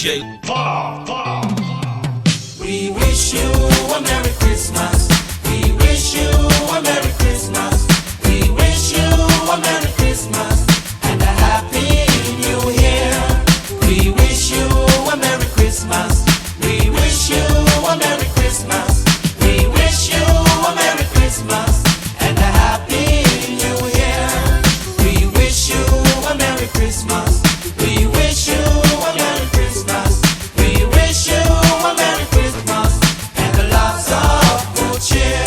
DJ Paul. We wish you a Merry Christmas. We wish you a Merry Christmas. We wish you a Merry Christmas and a Happy New Year. We wish you a Merry Christmas. We wish you a Merry Christmas. We wish you a Merry Christmas and a Happy New Year. We wish you a Merry Christmas. We wish you a Merry Christmas. We wish you a Merry Christmas and lots of good cheer.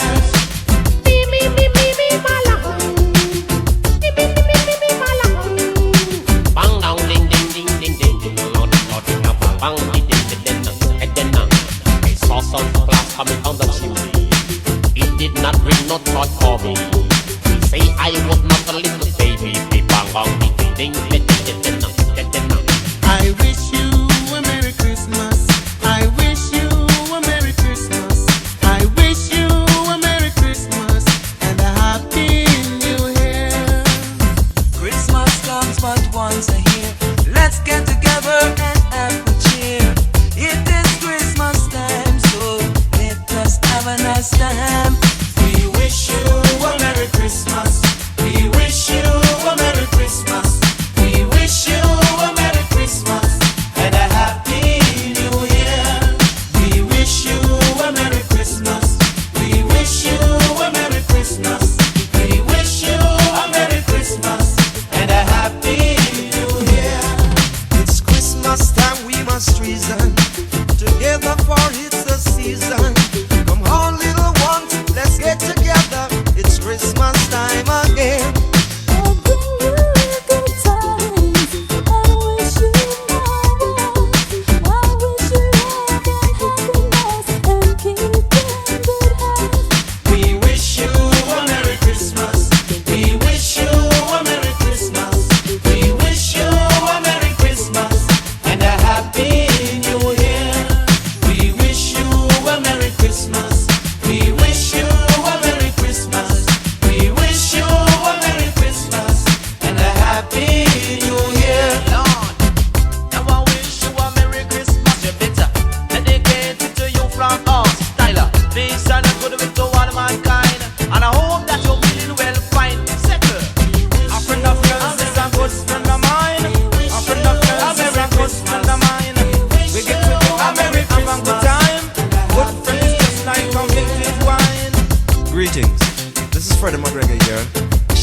Bang down ding ding ding ding ding ding. Bang ding ding ding ding. And then I saw some glass coming down the chimney. It did not bring no joy for me. Say I was not a little baby. Bang bang ding ding ding ding ding ding. I wish you a Merry Christmas. I wish you a Merry Christmas. I wish you a Merry Christmas and a Happy New Year. Christmas comes but once a year. Let's get together and have a cheer. It is Christmas time, so let us have a nice time. We wish you a Merry Christmas. We wish you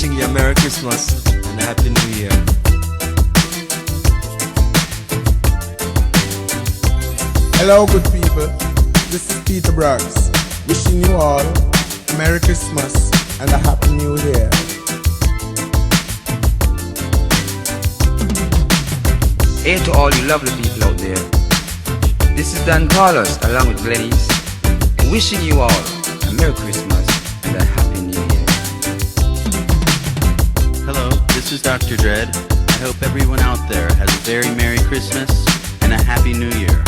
wishing you a Merry Christmas and a Happy New Year. Hello, good people. This is Peter Braggs, wishing you all a Merry Christmas and a Happy New Year. Hey to all you lovely people out there. This is Dan Carlos along with Glenys, wishing you all a Merry Christmas and a Happy New Year. Hello, this is Dr. Dread. I hope everyone out there has a very Merry Christmas and a Happy New Year.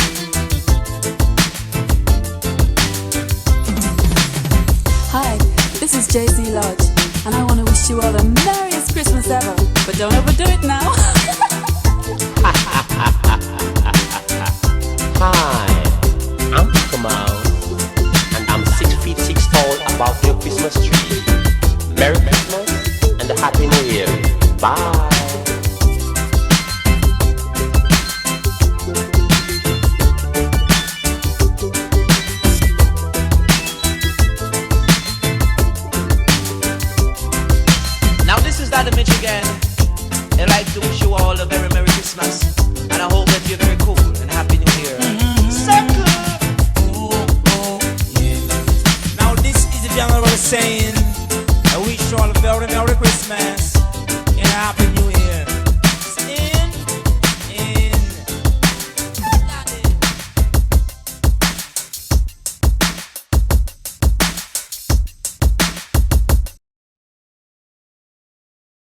Hi, this is Jay-Z Lodge, and I want to wish you all the merriest Christmas ever. But don't overdo it now. Hi, I'm Kamau, and I'm 6 feet 6 tall above your Christmas tree. Merry Christmas and a Happy New Year. Bye. Now this is Daddy Mitch again. I'd like to wish you all a very Merry Christmas, and I hope that you're very cool and Happy New Year. Circle! Now this is the general saying, I wish you all a very Merry Christmas